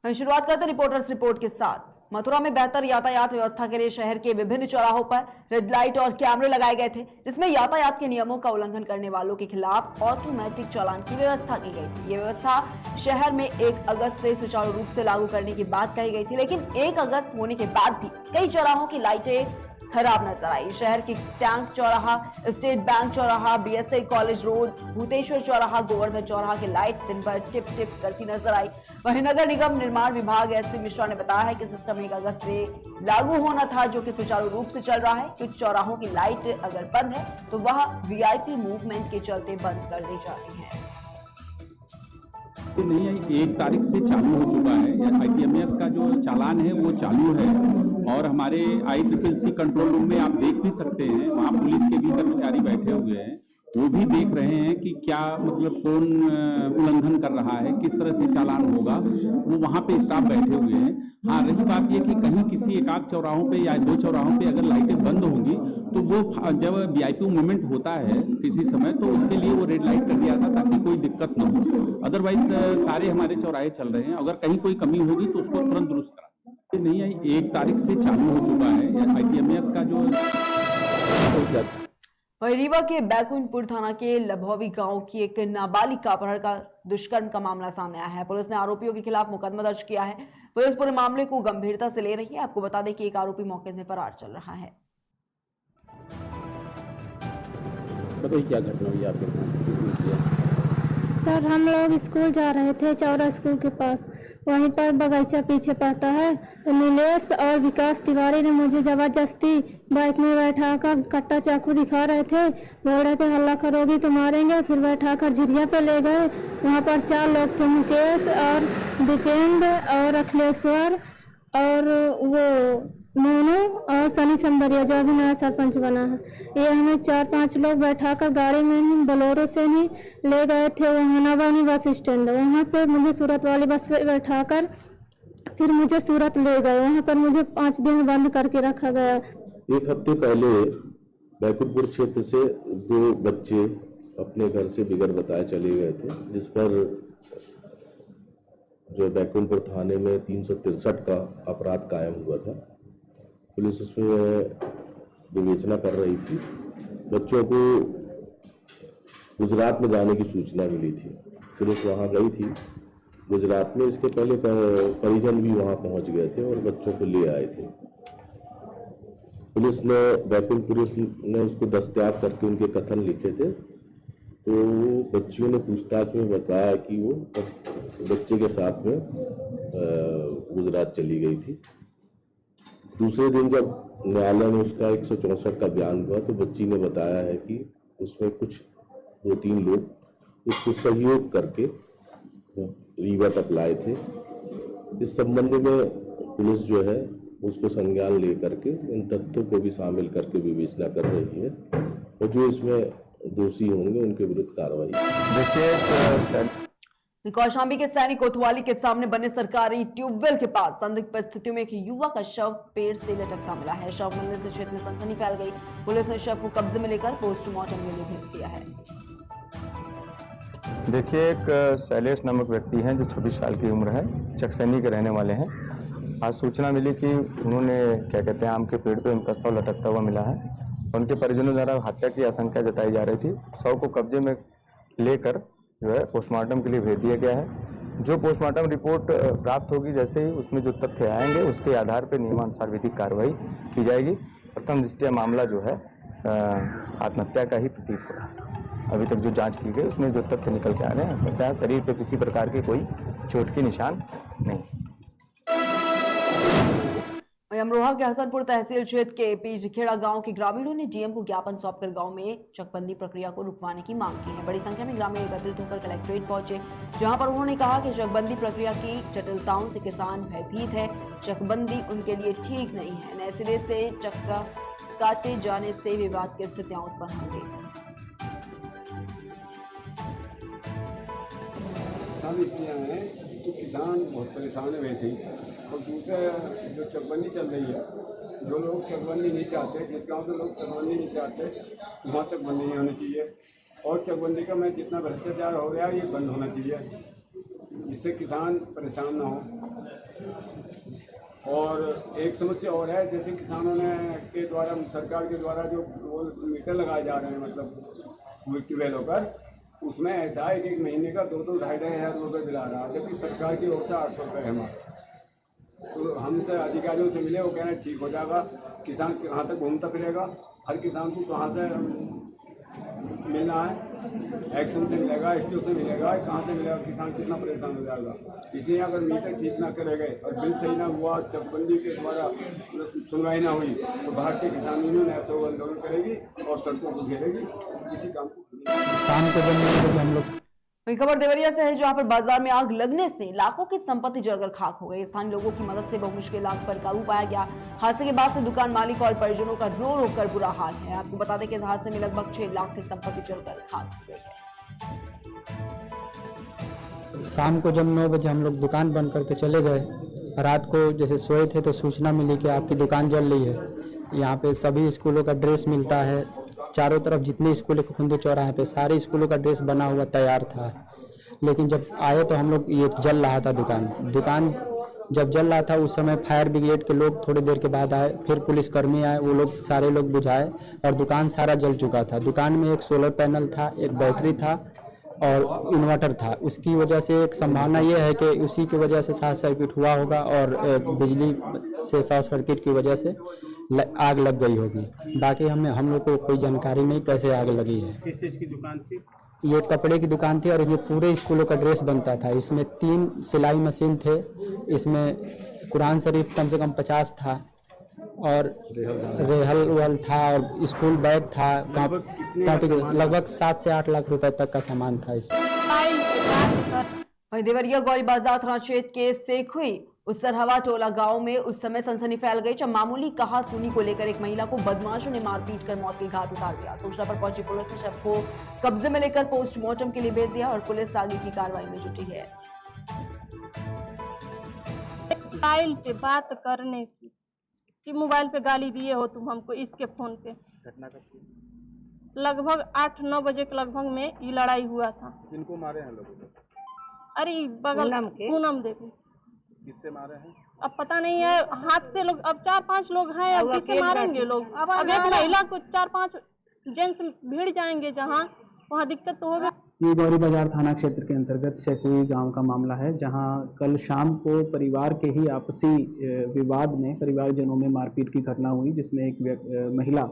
शुरुआत करते reporters report के साथ। मथुरा में बेहतर यातायात व्यवस्था के लिए शहर के विभिन्न चौराहों पर रेड लाइट और कैमरे लगाए गए थे, जिसमें यातायात के नियमों का उल्लंघन करने वालों के खिलाफ ऑटोमेटिक चालान की व्यवस्था की गई थी। ये व्यवस्था शहर में 1 अगस्त से सुचारू रूप से लागू करने की बात कही गई थी, लेकिन 1 अगस्त होने के बाद भी कई चौराहों की लाइटें खराब नजर आई। शहर की टैंक चौराहा, स्टेट बैंक चौराहा, बीएसए कॉलेज रोड, भूतेश्वर चौराहा, गोवर्धन चौराहा की लाइट दिन भर टिप टिप करती नजर आई। वहीं नगर निगम निर्माण विभाग एसपी मिश्रा ने बताया है कि सिस्टम 1 अगस्त से लागू होना था, जो कि सुचारू रूप से चल रहा है। कुछ चौराहों की लाइट अगर बंद है तो वह वीआईपी मूवमेंट के चलते बंद कर दी जाती है। नहीं है, 1 तारीख से चालू हो चुका है। आईटीएमएस का जो चालान है वो चालू है और हमारे ICCC कंट्रोल रूम में आप देख भी सकते हैं, वहाँ पुलिस के भी कर्मचारी बैठे हुए हैं, वो भी देख रहे हैं कि क्या मतलब कौन उल्लंघन कर रहा है, किस तरह से चालान होगा, वो वहाँ पे स्टाफ बैठे हुए हैं। हाँ, रही बात ये कि कहीं किसी 1 चौराहों पे या 2 चौराहों पे अगर लाइटें बंद होंगी तो वो जब वीआईपी मूवमेंट होता है किसी समय तो उसके लिए वो रेड लाइट कर दिया था ताकि कोई दिक्कत न हो। अदरवाइज सारे हमारे चौराहे चल रहे हैं, अगर कहीं कोई कमी होगी तो उसको तुरंत दुरुस्त करा नहीं है। 1 तारीख से चालू हो चुका है आईटीएमएस का जो। वहीं रीवा के बैकुंठपुर थाना के लभौवी गांव की एक नाबालिग का अपहरण का दुष्कर्म का मामला सामने आया है। पुलिस ने आरोपियों के खिलाफ मुकदमा दर्ज किया है। पुलिस पूरे मामले को गंभीरता से ले रही है। आपको बता दें कि एक आरोपी मौके से फरार चल रहा है। बताइए क्या घटना हुई आपके साथ, किसने किया? सर, हम लोग स्कूल जा रहे थे चौरा स्कूल के पास, वहीं पर बगीचा पीछे पड़ता है, तो नीलेश और विकास तिवारी ने मुझे जबरदस्ती बाइक में बैठाकर कट्टा चाकू दिखा रहे थे, बोल रहे थे हल्ला करोगी तो मारेंगे। फिर बैठाकर झिरिया पे ले गए। वहाँ पर 4 लोग थे, मुकेश और दीपेंद्र और अखिलेश्वर और वो मोनू और सनी संबरिया, जो अभी नया सरपंच बना है। ये हमें 4-5 लोग बैठाकर गाड़ी में ही बोलेरो से ही ले गए थे वहाँ नवानी बस स्टैंड। वहाँ से मुझे सूरत वाली बस पे बैठाकर फिर मुझे सूरत ले गए। वहाँ पर मुझे 5 दिन बंद करके रखा गया। 1 हफ्ते पहले बैकुंठपुर क्षेत्र से 2 बच्चे अपने घर से बिगड़ बताए चले गए थे, जिस पर जो बैकुंठपुर थाने में 363 का अपराध कायम हुआ था। पुलिस उसमें विवेचना कर रही थी। बच्चों को गुजरात में जाने की सूचना मिली थी, पुलिस वहां गई थी गुजरात में। इसके पहले परिजन भी वहां पहुंच गए थे और बच्चों को ले आए थे। पुलिस ने बैकुंठपुर ने उसको दस्तयाब करके उनके कथन लिखे थे, तो बच्चियों ने पूछताछ में बताया कि वो बच्चे के साथ में गुजरात चली गई थी। दूसरे दिन जब न्यायालय में उसका 164 का बयान हुआ तो बच्ची ने बताया है कि उसमें कुछ 2-3 लोग उसको सहयोग करके रीवा तक लाए थे। इस संबंध में पुलिस जो है उसको संज्ञान लेकर के इन तथ्यों को भी शामिल करके विवेचना कर रही है और जो इसमें दोषी होंगे उनके विरुद्ध कार्रवाई। कौशाम्बी के सैनिक कोतवाली के सामने बने सरकारी ट्यूबवेल के पास संदिग्ध परिस्थितियों में एक युवक का शव पेड़ से लटकता मिला है। शव मिलने से क्षेत्र में सनसनी फैल गई। पुलिस ने शव को कब्जे में लेकर पोस्टमार्टम के लिए भेज दिया है। देखिए, एक शैलेश नामक व्यक्ति हैं जो 26 साल की उम्र है, चकसैनी के रहने वाले हैं। आज सूचना मिली कि उन्होंने क्या कहते हैं आम के पेड़ पे उनका शव लटकता हुआ मिला है। उनके परिजनों द्वारा हत्या की आशंका जताई जा रही थी। शव को कब्जे में लेकर जो है पोस्टमार्टम के लिए भेज दिया गया है। जो पोस्टमार्टम रिपोर्ट प्राप्त होगी, जैसे ही उसमें जो तथ्य आएंगे उसके आधार पर नियमानुसार विधिक कार्रवाई की जाएगी। प्रथम दृष्टया मामला जो है आत्महत्या का ही प्रतीत हो रहा है। अभी तक जो जांच की गई उसमें जो तथ्य निकल के आ रहे हैं, पता है शरीर पर किसी प्रकार के कोई चोट के निशान नहीं। अमरोहा के हसनपुर तहसील क्षेत्र के पीजखेड़ा गांव के ग्रामीणों ने डीएम को ज्ञापन सौंपकर गांव में चकबंदी प्रक्रिया को रुकवाने की मांग की है। बड़ी संख्या में ग्रामीण एकत्रित होकर कलेक्ट्रेट पहुंचे, जहां पर उन्होंने कहा कि चकबंदी प्रक्रिया की जटिलताओं से किसान भयभीत है। चकबंदी उनके लिए ठीक नहीं है। नए सिरे से चक्का काटे जाने से विवाद की स्थितियां उत्पन्न होंगी। तो किसान बहुत परेशान है वैसे ही। और दूसरा जो चकबंदी चल रही है, जो लोग चकबंदी नहीं चाहते, जिस गांव के लोग चकबंदी नहीं चाहते वहाँ चकबंदी नहीं होनी चाहिए। और चकबंदी का मैं जितना भ्रष्टाचार हो गया ये बंद होना चाहिए, जिससे किसान परेशान ना हो। और एक समस्या और है, जैसे किसानों ने के द्वारा सरकार के द्वारा जो वो मीटर लगाए जा रहे हैं मतलब ट्यूबवेलों पर, उसमें ऐसा है एक महीने का 2-2 ढाई हज़ार रुपये दिला रहा है, जबकि सरकार की ओर से 800 रुपये है मात्र। तो हमसे अधिकारियों से मिले, वो कह रहे हैं ठीक हो जाएगा, किसान कहाँ तक घूमता फिरेगा, हर किसान को कहाँ से मिलना है, एक्शन से मिलेगा, एसटीओ से मिलेगा, कहाँ से मिलेगा, किसान कितना परेशान हो जाएगा। इसलिए अगर मीटर ठीक ना करे गए और बिल सही ना हुआ, चकबंदी के द्वारा सुनवाई ना हुई, तो भारतीय किसान यूनियन ऐसा आंदोलन करेगी और सड़कों को घेरेगी, किसी काम को। शाम को जब हम लोग वही खबर देवरिया से है, जहां पर बाजार में आग लगने से लाखों की संपत्ति जलकर खाक हो गई। स्थानीय लोगों की मदद से बहुमुश्किल आग पर काबू पाया गया। हादसे के बाद से दुकान मालिक और परिजनों का रो रो कर बुरा हाल है। आपको बता दें कि इस हादसे में लगभग 6 लाख की संपत्ति जलकर खाक हो गई है। शाम को जब 9 बजे हम लोग दुकान बंद करके चले गए, रात को जैसे सोए थे तो सूचना मिली कि आपकी दुकान जल रही है। यहाँ पे सभी स्कूलों का ड्रेस मिलता है, चारों तरफ जितने स्कूल है खुंदे चौराहे पे सारे स्कूलों का ड्रेस बना हुआ तैयार था। लेकिन जब आए तो हम लोग ये जल रहा था दुकान जब जल रहा था उस समय फायर ब्रिगेड के लोग थोड़ी देर के बाद आए, फिर पुलिसकर्मी आए, वो लोग सारे लोग बुझाए और दुकान सारा जल चुका था। दुकान में एक सोलर पैनल था, एक बैटरी था और इन्वर्टर था। उसकी वजह से एक संभावना ये है कि उसी की वजह से शॉर्ट सर्किट हुआ होगा और बिजली से शॉर्ट सर्किट की वजह से आग लग गई होगी। बाकी हम लोग को कोई जानकारी नहीं कैसे आग लगी है। किस चीज़ की दुकान थी? ये कपड़े की दुकान थी और ये पूरे स्कूलों का ड्रेस बनता था। इसमें 3 सिलाई मशीन थे, इसमें कुरान शरीफ कम से कम 50 था और रेहल वहल था और स्कूल बैग था। लगभग 7 से 8 लाख रुपए तक का सामान था इसमें। वहीं देवरिया गौरी बाजार थाना क्षेत्र के सेखुई उसरहवा टोला गांव में उस समय सनसनी फैल गई जब मामूली कहासुनी को लेकर एक महिला को बदमाशों ने मारपीट कर मौत के घाट उतार दिया। सूचना पर पहुंची पुलिस ने शव को कब्जे में लेकर पोस्टमार्टम के लिए भेज दिया और पुलिस आगे की कार्रवाई में जुटी है। मोबाइल पे बात करने की कि मोबाइल पे गाली दिए हो तुम हमको इसके फोन पे। घटना कब? लगभग 8-9 बजे के लगभग में ये लड़ाई हुआ था। किनको मारे हैं लोगों को? अरे बगल पूनम देवी। किससे मारे हैं? अब पता नहीं है, हाथ से लोग अब 4-5 लोग हैं, अब किससे मारेंगे लोग। अब एक महिला को 4-5 जेंट्स भीड़ जाएंगे जहाँ, वहाँ दिक्कत तो होगा। ये गौरी बाजार थाना क्षेत्र के अंतर्गत सेकुई गांव का मामला है, जहां कल शाम को परिवार के ही आपसी विवाद में परिवारजनों में मारपीट की घटना हुई, जिसमें एक महिला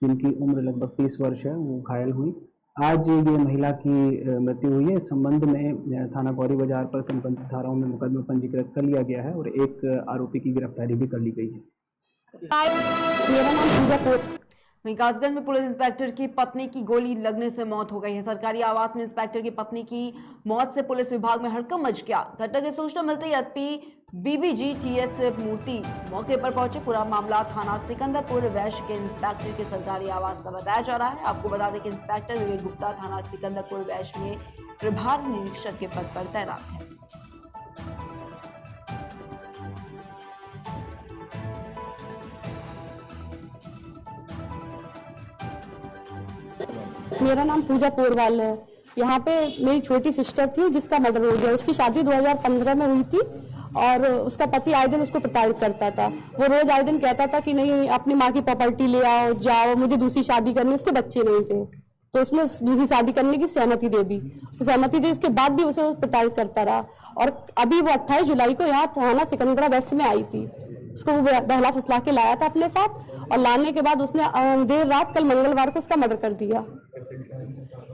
जिनकी उम्र लगभग 30 वर्ष है वो घायल हुई। आज ये महिला की मृत्यु हुई है। इस संबंध में थाना गौरी बाजार पर संबंधित धाराओं में मुकदमा पंजीकृत कर लिया गया है और एक आरोपी की गिरफ्तारी भी कर ली गई है। मेरा नाम पूजा। वहीं कासगंज में पुलिस इंस्पेक्टर की पत्नी की गोली लगने से मौत हो गई है। सरकारी आवास में इंस्पेक्टर की पत्नी की मौत से पुलिस विभाग में हड़कंप मच गया। घटना की सूचना मिलते ही एसपी बीबीजी टीएस मूर्ति मौके पर पहुंचे। पूरा मामला थाना सिकंदरपुर वैश्य के इंस्पेक्टर के सरकारी आवास का बताया जा रहा है। आपको बता दें कि इंस्पेक्टर विवेक गुप्ता थाना सिकंदरपुर वैश्य में प्रभारी निरीक्षक के पद पर तैनात है। मेरा नाम पूजा पोरवाल है। यहाँ पे मेरी छोटी सिस्टर थी जिसका मर्डर हो गया। उसकी शादी 2015 में हुई थी और उसका पति आए दिन उसको प्रताड़ित करता था। वो रोज आए दिन कहता था कि नहीं अपनी माँ की प्रॉपर्टी ले आओ, जाओ, मुझे दूसरी शादी करनी। उसके बच्चे नहीं थे तो उसने दूसरी शादी करने की सहमति दे दी। सहमति दी, उसके बाद भी उसे प्रताड़ित करता रहा और अभी वो 28 जुलाई को यहाँ थाना सिकंदरा वेस्ट में आई थी। उसको वो बहला फुसला के लाया था अपने साथ और लाने के बाद उसने देर रात कल मंगलवार को उसका मर्डर कर दिया।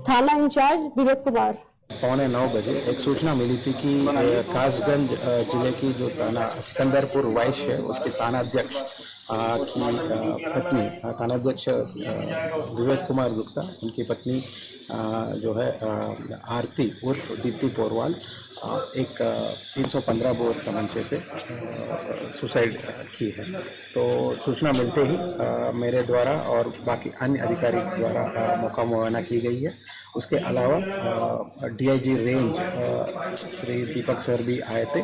थाना इंचार्ज विवेक कुमार। 8:45 बजे एक सूचना मिली थी कि कासगंज जिले की जो थाना सिकंदरपुर वैश्य है उसके थानाध्यक्ष की पत्नी, थानाध्यक्ष विवेक कुमार गुप्ता, उनकी पत्नी जो है आरती उर्फ दीप्ति पोरवाल एक 315 बोर तमंचे से सुसाइड की है। तो सूचना मिलते ही मेरे द्वारा और बाकी अन्य अधिकारी द्वारा मौका मुआयना की गई है। उसके अलावा DIG range Shri Deepak sir भी आए थे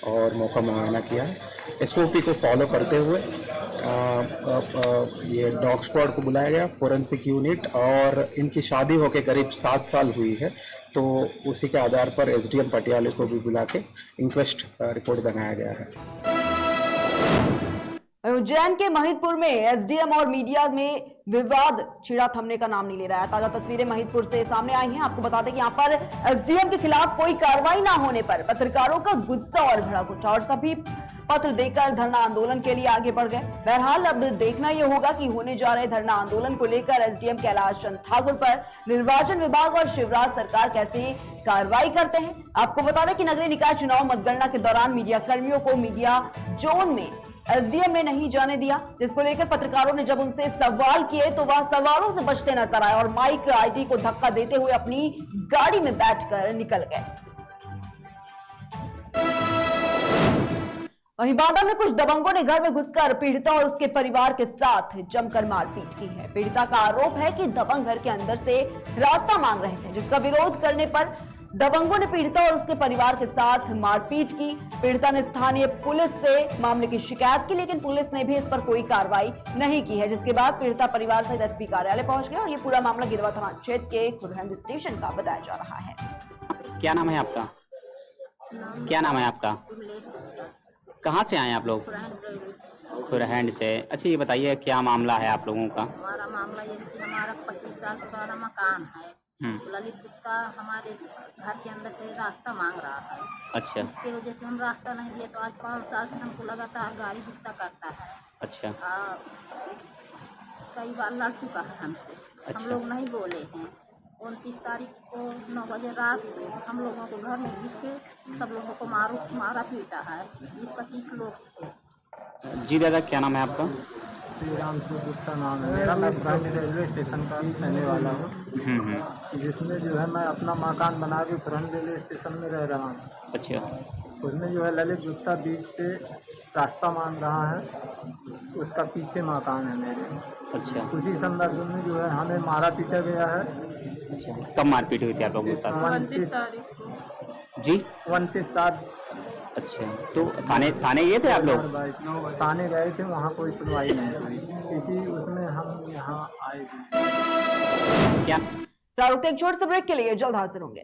और मौका मुआयना किया है। एसओपी को फॉलो करते हुए ये डॉग स्क्वाड को बुलाया गया, फोरेंसिक यूनिट, और इनकी शादी होके करीब 7 साल हुई है, तो उसी के आधार पर एसडीएम पटियाले को भी बुला के इंक्वेस्ट रिपोर्ट बनाया गया है। उज्जैन के महिदपुर में एसडीएम और मीडिया में विवाद छिड़ा थमने का नाम नहीं ले रहा है। ताजा तस्वीरें महिदपुर से सामने आई हैं। आपको बता दें कि यहाँ पर एसडीएम के खिलाफ कोई कार्रवाई ना होने पर पत्रकारों का गुस्सा और भड़क उठा और सभी पत्र देकर धरना आंदोलन के लिए आगे बढ़ गए। बहरहाल अब देखना यह होगा कि होने जा रहे धरना आंदोलन को लेकर एसडीएम कैलाश चंद ठाकुर पर निर्वाचन विभाग और शिवराज सरकार कैसे कार्रवाई करते हैं। आपको बता दें कि नगरीय निकाय चुनाव मतगणना के दौरान मीडिया कर्मियों को मीडिया जोन में एसडीएम ने नहीं जाने दिया, जिसको लेकर पत्रकारों ने जब उनसे सवाल किए तो वह सवालों से बचते नजर आए और माइक आईटी को धक्का देते हुए अपनी गाड़ी में बैठकर निकल गए। वहीं बांदा में कुछ दबंगों ने घर में घुसकर पीड़िता और उसके परिवार के साथ जमकर मारपीट की है। पीड़िता का आरोप है कि दबंग घर के अंदर से रास्ता मांग रहे थे, जिसका विरोध करने पर दबंगों ने पीड़िता और उसके परिवार के साथ मारपीट की। पीड़िता ने स्थानीय पुलिस से मामले की शिकायत की, लेकिन पुलिस ने भी इस पर कोई कार्रवाई नहीं की है, जिसके बाद पीड़िता परिवार सहित एसपी कार्यालय पहुंच गया और ये पूरा मामला गिरवा थाना क्षेत्र के खुरहंद स्टेशन का बताया जा रहा है। क्या नाम है आपका? क्या नाम है आपका? कहाँ से आए आप लोग? खुरहंड से। अच्छा, ये बताइए क्या मामला है आप लोगों का? हमारा मामला ये कि हमारा 25 साल पुराना मकान है, ललित गुप्ता हमारे घर के अंदर से रास्ता मांग रहा है। अच्छा। इसके वजह से हम रास्ता नहीं दिए, तो आज 5 साल से हमको लगातार गाड़ी गुप्ता करता है। अच्छा। कई बार लड़ चुका है हमसे। अच्छा। हम लोग नहीं बोले हैं। 29 तारीख को 9 बजे रात हम लोगों को घर में घुस के सब लोगों को मारा पीटा है। 20-25 लोग थे। जी दादा, क्या नाम है आपका? श्री राम गुप्ता नाम है मेरा। मैं पुरानी रेलवे स्टेशन का रहने वाला हूँ, जिसमें जो है मैं अपना मकान बना के पुरानी रेलवे स्टेशन में रह रहा हूँ। अच्छा। उसमें जो है ललित गुप्ता बीच से रास्ता मांग रहा है, उसका पीछे मकान है मेरे। अच्छा। उसी संदर्भ में जो है हमें मारा पीटा गया है। अच्छा, कब मारपीट हुई थी आप लोगों के साथ? 29 तारीख को जी 29/7। अच्छा, तो थाने गए थे आप लोग? थाने गए थे, वहाँ कोई सुनवाई नहीं हुई, इसी उसमें हम यहाँ आए थे। क्या एक छोटे से ब्रेक के लिए जल्द हाजिर होंगे।